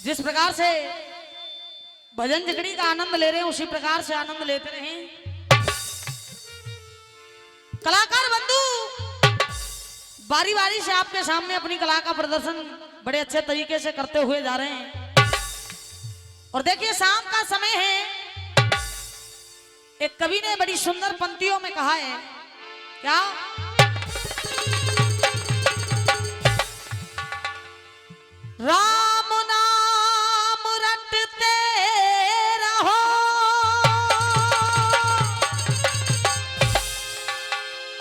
जिस प्रकार से भजन जगड़ी का आनंद ले रहे हैं उसी प्रकार से आनंद लेते रहें। कलाकार बंधु बारी बारी से आपके सामने अपनी कला का प्रदर्शन बड़े अच्छे तरीके से करते हुए जा रहे हैं। और देखिए शाम का समय है। एक कवि ने बड़ी सुंदर पंक्तियों में कहा है, क्या? राम नाम रटते रहो,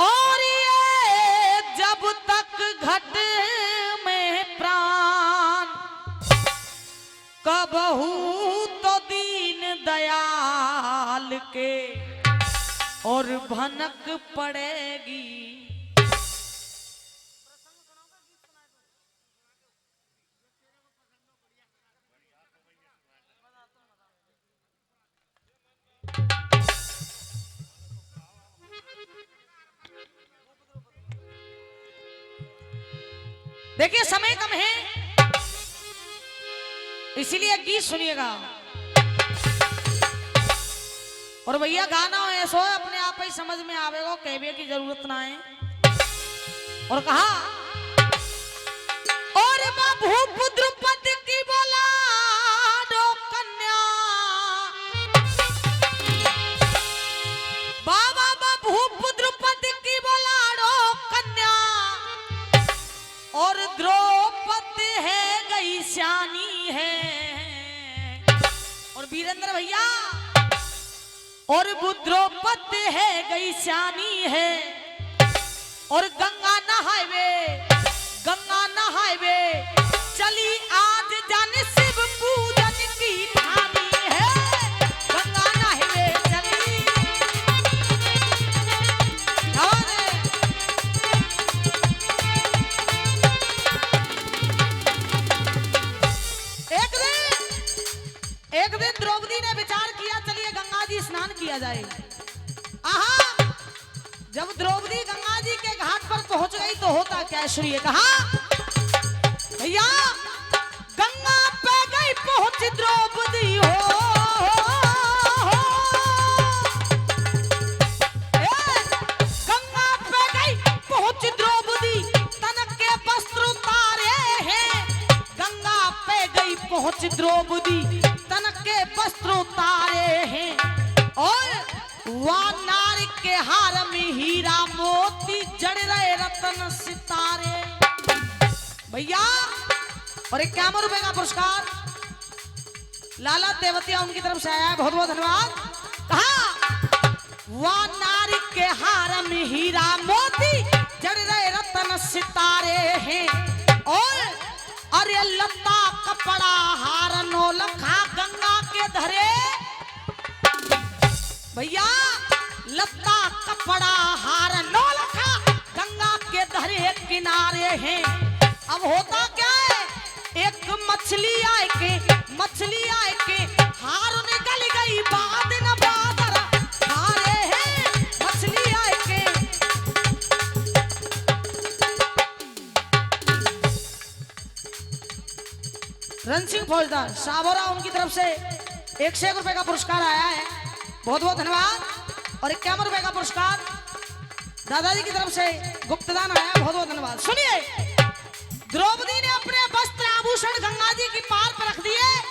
और ये जब तक घट में प्राण, कबहू तो दीन दयाल के और भनक पड़ेगी। देखिए समय कम है, इसीलिए गीत सुनिएगा। और भैया गाना हो ऐसो अपने आप ही समझ में आवेगा, कहने की जरूरत ना है। और कहा, और भूप द्रुपद की बोला दो कन्या, बाबा भूप द्रुपद की बोला दो कन्या, और द्रौपदी है गई श्यानी है। और वीरेंद्र भैया, और द्रौपदी है गई श्यानी है, और गंगा नहाए वे चली आज जाने शिव पूजन की ठानी है। गंगा नहाए वे चली, एक दिन द्रौपदी ने विचार किया, चलिए गंगा जी स्नान किया जाए। आहा, जब द्रौपदी गंगा जी के घाट पर पहुंच गई तो होता क्या? सुनिए, कहा, भैया गंगा पे गई पहुंच द्रौपदी हो, गंगा पे गई पहुंच द्रौपदी, तन के वस्त्र उतारे हैं। गंगा पे गई पहुंच द्रौपदी, तन के वस्त्र उतारे हैं। और वह नार के हार में हीरा मोती जड़ रहे रतन सितारे। भैया, और 51 रुपए का पुरस्कार लाला देवतिया उनकी तरफ से आया है, बहुत बहुत धन्यवाद। कहा, वह नार के हार में हीरा मोती जड़ रहे रतन सितारे हैं। और अरे लता कपड़ा हार नो लखा गंगा के धरे। भैया लता कपड़ा हार नो लखा गंगा के धरे किनारे हैं। अब होता क्या है, एक मछली आए के हार निकल गई, बाद न बादर हारे हैं। मछली आए के रणसिंह फौजदार साबोरा उनकी तरफ से 101 रुपए का पुरस्कार आया है, बहुत बहुत धन्यवाद। और 51 रुपए का पुरस्कार दादाजी की तरफ से गुप्तदान आया, बहुत बहुत धन्यवाद। सुनिए, द्रौपदी ने अपने वस्त्र आभूषण गंगा जी की पार पर रख दिए।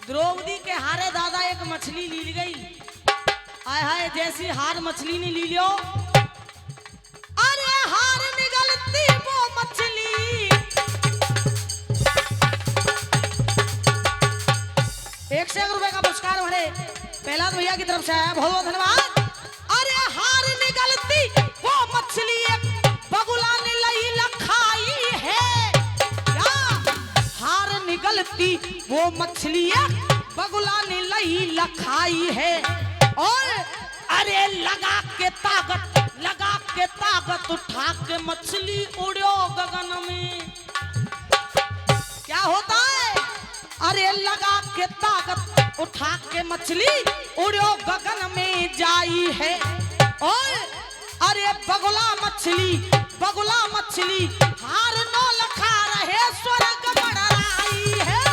द्रौपदी के हारे दादा एक मछली ली गई। आय हाय, जैसी हार मछली ने ली लियो, अरे हार निगलती वो मछली। 101 रुपए का पुरस्कार हमारे प्रहलाद भैया की तरफ से आया, बहुत बहुत धन्यवाद। अरे हार निगलती वो मछली बगुला ने लई लखाई है। क्या? हार निगलती वो मछली बगुला ने लई लखाई है। और अरे लगा के ताकत उठा के मछली उड़ो गगन में। क्या होता है? अरे लगा के ताकत उठा के मछली उड़ो गगन में जाई है। और अरे बगुला मछली हार नो लखा रहे स्वर्ग बढ़ रही है।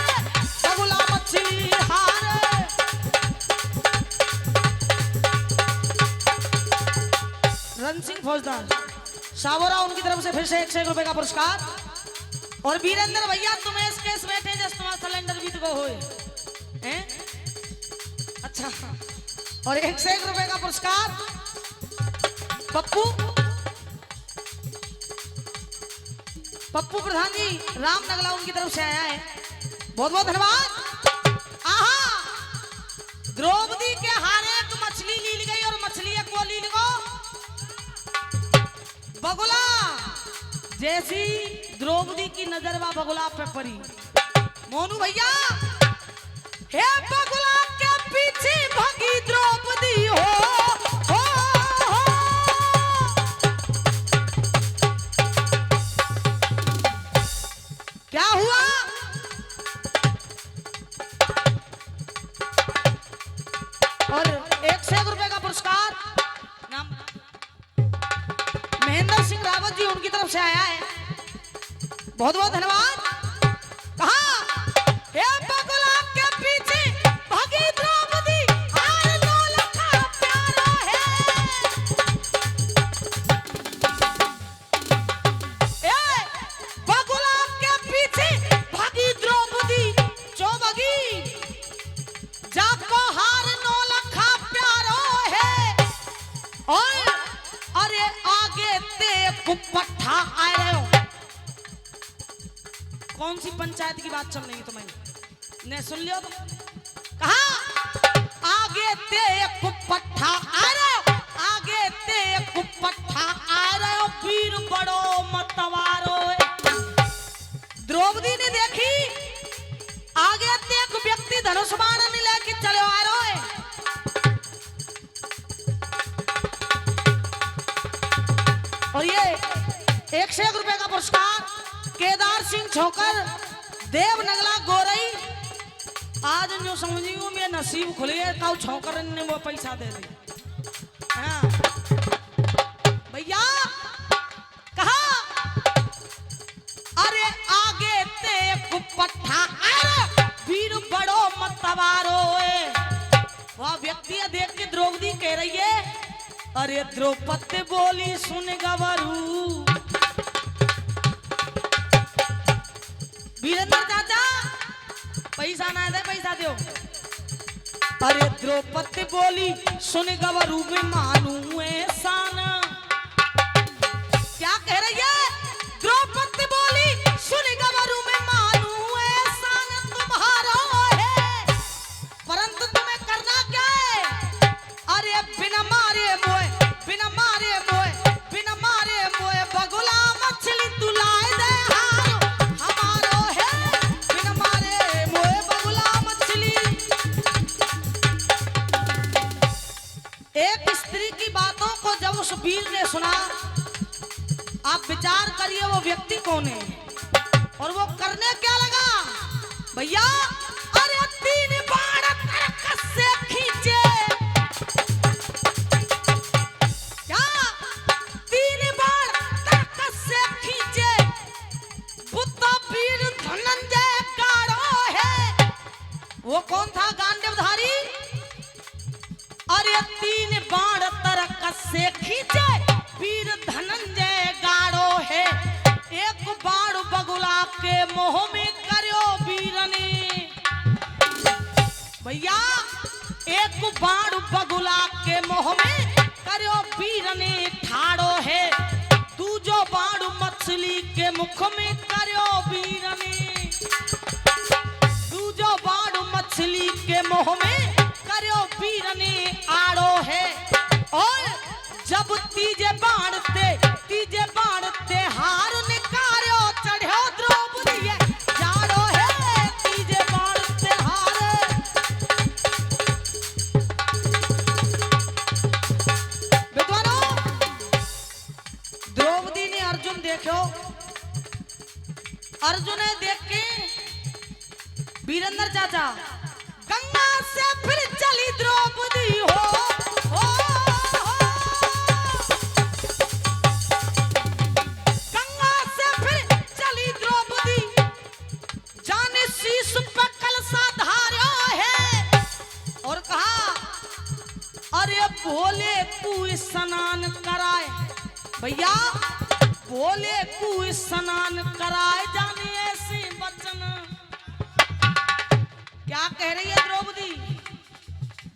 रण सिंह फौजदार सावरा, उनकी तरफ से फिर से 101 रुपए का पुरस्कार। और वीरेंद्र भैया तुम्हें इस केस बैठे जस्ट तुम्हारा सिलेंडर भी तो होए हैं। अच्छा, और 101 रुपए का पुरस्कार पप्पू प्रधान जी रामनगला, उनकी तरफ से आया है, बहुत बहुत धन्यवाद। आहा, द्रौपदी के हारे एक मछली लील गई और मछली को लील गो बगुला। जैसी द्रौपदी की नजर बा बगुला पे पड़ी, मोनू भैया हे बगुला के पीछे भागी द्रौपदी हो। क्या हुआ? और 101 रुपए का पुरस्कार नाम महेंद्र सिंह रावत जी, उनकी तरफ से आया है, बहुत बहुत धन्यवाद। कहा हे बगुला के पीछे भागी द्रौपदी, आर लोल का प्यारा है। ए बगुला के पीछे भागी द्रौपदी, जो भागी जाको हार नो लखा प्यारो है। और अरे आगे ते कुपट्ठा आए रहे हो। कौन सी पंचायत की बात चल रही है तुम्हें ने सुन लियो तो? कहा आगे ते कुपट्ठा आ रहे हो, आगे ते कुपट्ठा आ रहे हो, वीर बड़ो मतवारो। द्रौपदी ने देखी आगे ते एक व्यक्ति धनुष बाण नहीं लेके चले आ रहे हैं। और ये 101 रुपए का पुरस्कार केदार सिंह छोकर, देव नगला गोरई। आज जो समझियो मेरे नसीब खुले का छोकर ने वो पैसा दे दी। हाँ भैया, कहा अरे आगे ते कुपट्ठा वीर बड़ो मतवारो। वह व्यक्ति देख के द्रौपदी कह रही है, अरे द्रौपदी बोली सुन गवरू। वीरेंद्र चाचा पैसा ना दे, पैसा दो। अरे द्रौपदी बोली सुन गवरू में मानू ऐसा ना। क्या कह रही है? द्रौपदी बोली सुन गवरू में मानू ऐसा ना तुम्हारा है, परंतु तुम्हें करना क्या है? अरे बिना मारे मोए, बिना मारे मोए, बिना मारे मोए बगुला मछली तू लाए दे हारो हमारो है। बिना मारे मोए बगुला मछली। एक स्त्री की बातों को जब उस वीर ने सुना, आप विचार करिए वो व्यक्ति कौन है और वो करने क्या लगा भैया? अरे 3 बाण तरकस से खींचे। क्या 3 बाण तरकस से खींचे, बुद्ध वीर धनंजय गाड़ो है। वो कौन था गांडीवधारी? अरे 3 बाण तरकस से खींचे, वीर धनंजय गाड़ो है। एक बाण बगुला के मोह में करो वीर ने। भैया एक बाण बगुला के मोह में करो वीर ने ठाड़ो है। दूजो बाण मछली के मुख में करो वीर ने। दूजो बाण मछली के मोह में करो वीर ने आड़ो है। और जब तीजे बाणते हार निकारो चढ़ो द्रौपदी जाड़ो है। तीजे बाणते हार। विद्वानों, द्रौपदी ने अर्जुन देखो, अर्जुन ने देख के वीरेंद्र चाचा गंगा से फिर चली द्रौपदी हो। भोले तू स्नान कराए भैया बोले कु स्नान कराए जाने ऐसे वचन। क्या कह रही है द्रौपदी?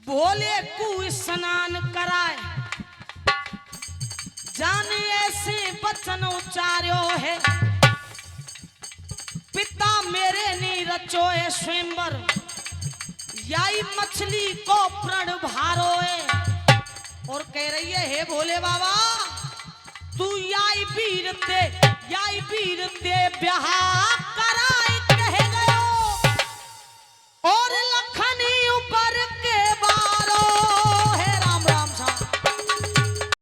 बोले कु स्नान कराए जाने ऐसे वचन उच्चार्यो है। पिता मेरे ने रचो है स्वयंवर, याई मछली को प्रण भारो है। और कह रही है हे भोले बाबा तू याई वीर ते ब्याह करा